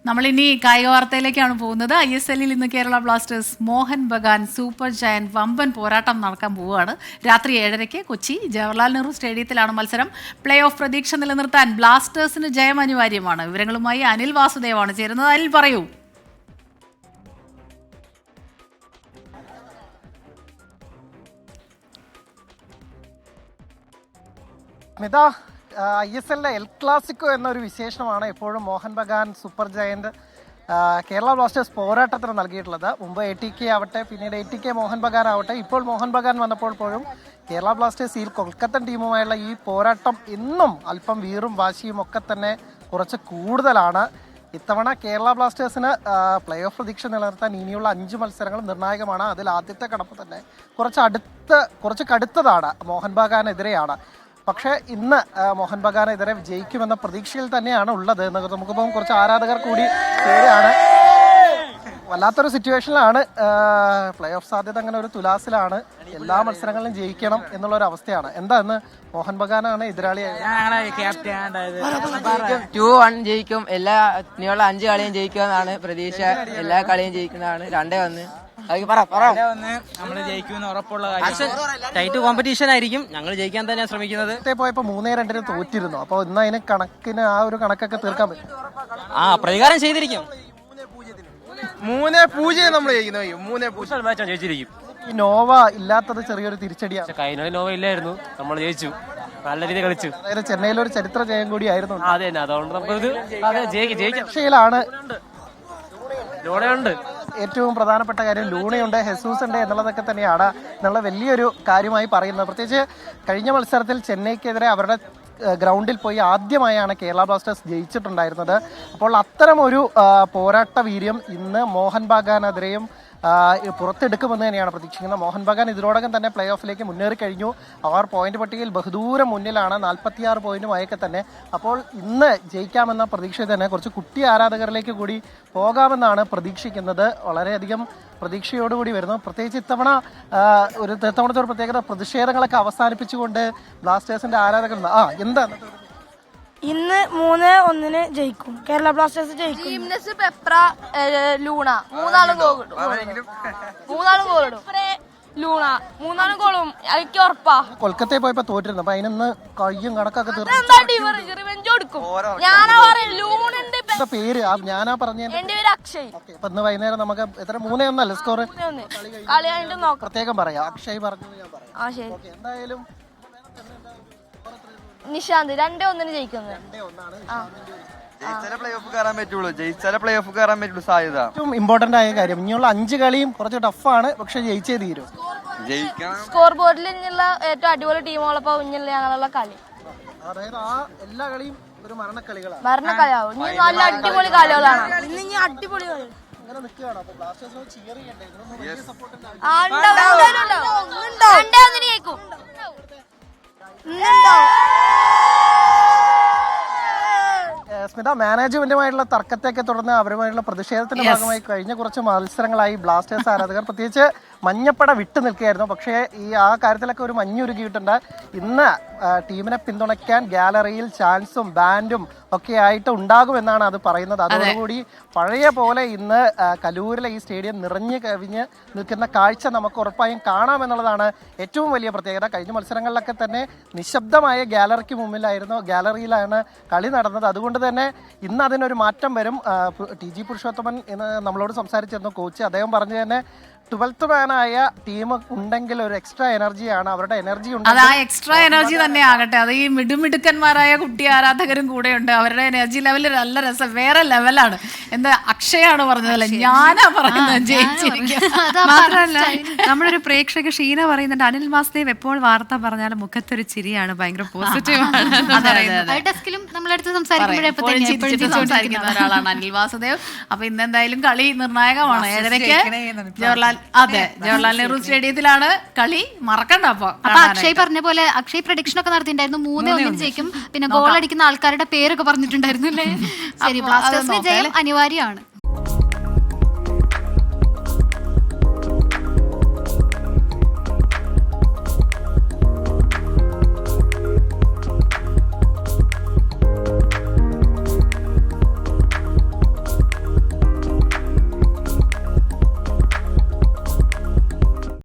നമ്മളിനി കായിക വാർത്തയിലേക്കാണ് പോകുന്നത്. ISLൽ ഇന്ന് Kerala Blasters Mohun Bagan super giant വമ്പൻ പോരാട്ടം നടക്കാൻ പോവുകയാണ്. രാത്രി 7:30 കൊച്ചി ജവഹർലാൽ നെഹ്റു സ്റ്റേഡിയത്തിലാണ് മത്സരം. പ്ലേ ഓഫ് പ്രതീക്ഷ നിലനിർത്താൻ ബ്ലാസ്റ്റേഴ്സിന് ജയം അനിവാര്യമാണ്. വിവരങ്ങളുമായി അനിൽ വാസുദേവാണ് ചേരുന്നത്. അനിൽ, പറയൂ. ISLിലെ എൽ ക്ലാസിക്കോ എന്നൊരു വിശേഷമാണ് എപ്പോഴും Mohun Bagan super giant Kerala Blasters പോരാട്ടത്തിന് നൽകിയിട്ടുള്ളത്. മുമ്പ് ATK ആവട്ടെ, പിന്നീട് ATK മോഹൻ ബഗാൻ ആവട്ടെ, ഇപ്പോൾ മോഹൻ ബഗാൻ വന്നപ്പോൾ പോലും കേരള ബ്ലാസ്റ്റേഴ്സ് ഈ കൊൽക്കത്തൻ ടീമുമായുള്ള ഈ പോരാട്ടം ഇന്നും അല്പം വീറും വാശിയും ഒക്കെ തന്നെ കുറച്ച് കൂടുതലാണ്. ഇത്തവണ കേരള ബ്ലാസ്റ്റേഴ്സിന് പ്ലേ ഓഫ് പ്രതീക്ഷ നിലനിർത്താൻ ഇനിയുള്ള 5 മത്സരങ്ങൾ നിർണായകമാണ്. അതിൽ ആദ്യത്തെ കടമ്പ തന്നെ കുറച്ച് കടുത്തതാണ്, മോഹൻ ബഗാനെതിരെയാണ്. പക്ഷേ ഇന്ന് മോഹൻ ബഗാനെതിരെ ജയിക്കുമെന്ന പ്രതീക്ഷയിൽ തന്നെയാണ് ഉള്ളത്. നമുക്കിപ്പം കുറച്ച് ആരാധകർ കൂടി പേരാണ്. വല്ലാത്തൊരു സിറ്റുവേഷനിലാണ്. പ്ലേ ഓഫ് സാധ്യത അങ്ങനെ ഒരു തുലാസിലാണ്. എല്ലാ മത്സരങ്ങളിലും ജയിക്കണം എന്നുള്ളൊരു അവസ്ഥയാണ്. എന്താ ഇന്ന് മോഹൻ ബഗാനാണ് എതിരാളിയായത്. 2-1 ജയിക്കും. ഇനിയുള്ള 5 കളിയും ജയിക്കുമെന്നാണ് പ്രതീക്ഷ. എല്ലാ കളിയും ജയിക്കുന്നതാണ്. 2-1 നമ്മള് ജയിക്കുമെന്ന് ഉറപ്പുള്ള കാര്യം. ടൈറ്റ് കോമ്പറ്റീഷൻ ആയിരിക്കും. ഞങ്ങൾ ജയിക്കാൻ തന്നെയാണ് ശ്രമിക്കുന്നത്. പോയപ്പോ 3-2 തോറ്റിരുന്നു. അപ്പൊ ഇന്ന് അതിന് കണക്കിന് ആ ഒരു കണക്കൊക്കെ തീർക്കാൻ പറ്റും. പ്രകാരം ചെയ്തിരിക്കും. 3-0 നമ്മൾ ജയിച്ചിരിക്കും. ഈ നോവ ഇല്ലാത്തത് ചെറിയൊരു തിരിച്ചടിയാണ്. കഴിഞ്ഞ നോവ ഇല്ലായിരുന്നു, നമ്മൾ ജയിച്ചു, നല്ല രീതിയിൽ കളിച്ചു. അതായത് ചെന്നൈയിലൊരു ചരിത്ര ജയം കൂടിയായിരുന്നു. അതെ, അതുകൊണ്ട് രക്ഷയിലാണ്. ലൂണയുണ്ട്. ഏറ്റവും പ്രധാനപ്പെട്ട കാര്യം ലൂണയുണ്ട്, ഹെസൂസ് ഉണ്ട് എന്നുള്ളതൊക്കെ തന്നെയാണ് എന്നുള്ള വലിയൊരു കാര്യമായി പറയുന്നത്. പ്രത്യേകിച്ച് കഴിഞ്ഞ മത്സരത്തിൽ ചെന്നൈക്കെതിരെ അവരുടെ ഗ്രൗണ്ടിൽ പോയി ആദ്യമായാണ് കേരള ബ്ലാസ്റ്റേഴ്സ് ജയിച്ചിട്ടുണ്ടായിരുന്നത്. അപ്പോൾ അത്തരം ഒരു പോരാട്ട വീര്യം ഇന്ന് മോഹൻ ബഗാനെതിരെയും പുറത്തെടുക്കുമെന്ന് തന്നെയാണ് പ്രതീക്ഷിക്കുന്നത്. മോഹൻ ബഗാൻ ഇതിനോടകം തന്നെ പ്ലേ ഓഫിലേക്ക് മുന്നേറി കഴിഞ്ഞു. അവർ പോയിന്റ് പട്ടികയിൽ ബഹുദൂരം മുന്നിലാണ്, 46 പോയിന്റുമായൊക്കെ തന്നെ. അപ്പോൾ ഇന്ന് ജയിക്കാമെന്ന പ്രതീക്ഷ തന്നെ കുറച്ച് കുട്ടി ആരാധകരിലേക്ക് കൂടി പോകാമെന്നാണ് പ്രതീക്ഷിക്കുന്നത്. വളരെയധികം പ്രതീക്ഷയോടുകൂടി വരുന്നു. പ്രത്യേകിച്ച് ഇത്തവണത്തെ ഒരു പ്രത്യേകത, പ്രതിഷേധങ്ങളൊക്കെ അവസാനിപ്പിച്ചുകൊണ്ട് ബ്ലാസ്റ്റേഴ്സിന്റെ ആരാധകർ എന്താണ് ഇന്ന് 3-1 ജയിക്കും. കേരള ബ്ലാസ്റ്റേഴ്സ് ജയിക്കും. പെപ്ര, ലൂണ മൂന്നാളും ഗോൾ ഇടും. ലൂണ മൂന്നാളും ഗോളും എനിക്ക് ഉറപ്പാ. കൊൽക്കത്തയിൽ പോയപ്പോ തോറ്റിരുന്നു. അപ്പൊ അതിനൊന്ന് കഴിയും കണക്കൊക്കെ പേര് ഞാനാ പറഞ്ഞ എന്റെ പേര് അക്ഷയ്. ഇപ്പൊ ഇന്ന് വൈകുന്നേരം നമുക്ക് എത്ര 3-1 സ്കോർ കളി കഴിഞ്ഞിട്ട് നോക്കാം. പ്രത്യേകം പറയാം. അക്ഷയ് പറഞ്ഞത് ഞാൻ പറയാം. ശരി. എന്തായാലും നിശാന്ത് 2-1 ജയിക്കുന്നത്. ഏറ്റവും ഇമ്പോർട്ടന്റ് ആയ കാര്യം ഇനിയുള്ള 5 കളിയും കുറച്ച് ടഫാണ്, പക്ഷെ ജയിച്ചേ തീരും. സ്കോർ ബോർഡിൽ ഇനിയുള്ള ഏറ്റവും അടിപൊളി ടീമുകളപ്പോ ഇനിയുള്ള ഞങ്ങളുള്ള കളി. അതായത് എല്ലാ കളിയും ഒരു മരണക്കളികളാണ്. മരണക്കളിയാവും. ഇനി നല്ല അടിപൊളി കളികളാണ്. ഇന്ന് അടിപൊളി കളി അങ്ങനെ നിൽക്കുകയാണ്. അപ്പൊ ബ്ലാസ്റ്റേഴ്സിന് ചിയർ ചെയ്യണ്ടേ? വലിയ സപ്പോർട്ട് സ്മിത, മാനേജ്മെന്റുമായിട്ടുള്ള തർക്കത്തെയൊക്കെ തുടർന്ന് അവരുമായിട്ടുള്ള പ്രതിഷേധത്തിന്റെ ഭാഗമായി കഴിഞ്ഞ കുറച്ച് മത്സരങ്ങളായി ബ്ലാസ്റ്റേഴ്സ് ആരാധകർ പ്രത്യേകിച്ച് മഞ്ഞപ്പട വിട്ടു നിൽക്കുകയായിരുന്നു. പക്ഷേ ആ കാര്യത്തിലൊക്കെ ഒരു മഞ്ഞുരുകിയിട്ടുണ്ട്. ഇന്ന് ടീമിനെ പിന്തുണയ്ക്കാൻ ഗാലറിയിൽ ചാൻസും ബാൻഡും ഒക്കെ ആയിട്ട് ഉണ്ടാകുമെന്നാണ് അത് പറയുന്നത്. അതോടുകൂടി പഴയ പോലെ ഇന്ന് കലൂരിലെ ഈ സ്റ്റേഡിയം നിറഞ്ഞു കവിഞ്ഞ് നിൽക്കുന്ന കാഴ്ച നമുക്ക് ഉറപ്പായും കാണാമെന്നുള്ളതാണ് ഏറ്റവും വലിയ പ്രത്യേകത. കഴിഞ്ഞ മത്സരങ്ങളിലൊക്കെ തന്നെ നിശബ്ദമായ ഗാലറിയിലാണ് കളി നടന്നത്. അതുകൊണ്ട് തന്നെ ഇന്ന് അതിനൊരു മാറ്റം വരും. TG പുരുഷോത്തമൻ ഇന്ന് നമ്മളോട് സംസാരിച്ചിരുന്നു, കോച്ച്. അദ്ദേഹം പറഞ്ഞു തന്നെ 12th മാനായ ടീം ഉണ്ടെങ്കിൽ ഒരു എക്സ്ട്രാ എനർജിയാണ്. അവരുടെ എനർജി ഉണ്ട്. അത് ആ എക്സ്ട്രാ എനർജി തന്നെ ആകട്ടെ. അത് ഈ മിടുമിടുക്കന്മാരായ കുട്ടി ആരാധകരും കൂടെ ഉണ്ട്. അവരുടെ എനർജി ലെവൽ നല്ല രസം, വേറെ ലെവലാണ്. എന്താ അക്ഷയാണ് പറഞ്ഞതല്ലേ, ഞാനാ പറയുന്നത്. മാത്രമല്ല, നമ്മളൊരു പ്രേക്ഷക ഷീന പറയുന്നുണ്ട്, അനിൽ വാസുദേവ് എപ്പോൾ വാർത്ത പറഞ്ഞാലും മുഖത്തൊരു ചിരിയാണ്, ഭയങ്കര പോസിറ്റീവാണ്. സംസാരിക്കുന്ന ഒരാളാണ് അനിൽ വാസുദേവ്. അപ്പൊ ഇന്നെന്തായാലും കളി നിർണായകമാണ്. 7:30 ജവഹർലാൽ നെഹ്റു സ്റ്റേഡിയത്തിലാണ് കളി. മറക്കണ്ട. അപ്പൊ അക്ഷയ് പറഞ്ഞ പോലെ അക്ഷയ് പ്രഡിക്ഷൻ ഒക്കെ നടത്തിയിട്ടുണ്ടായിരുന്നു. 3-1 ജയിക്കും. പിന്നെ ഗോൾ അടിക്കുന്ന ആൾക്കാരുടെ പേരൊക്കെ പറഞ്ഞിട്ടുണ്ടായിരുന്നു അല്ലേ. ശരി, ബ്ലാസ്റ്റേഴ്സിന് ജയം അനിവാര്യമാണ്.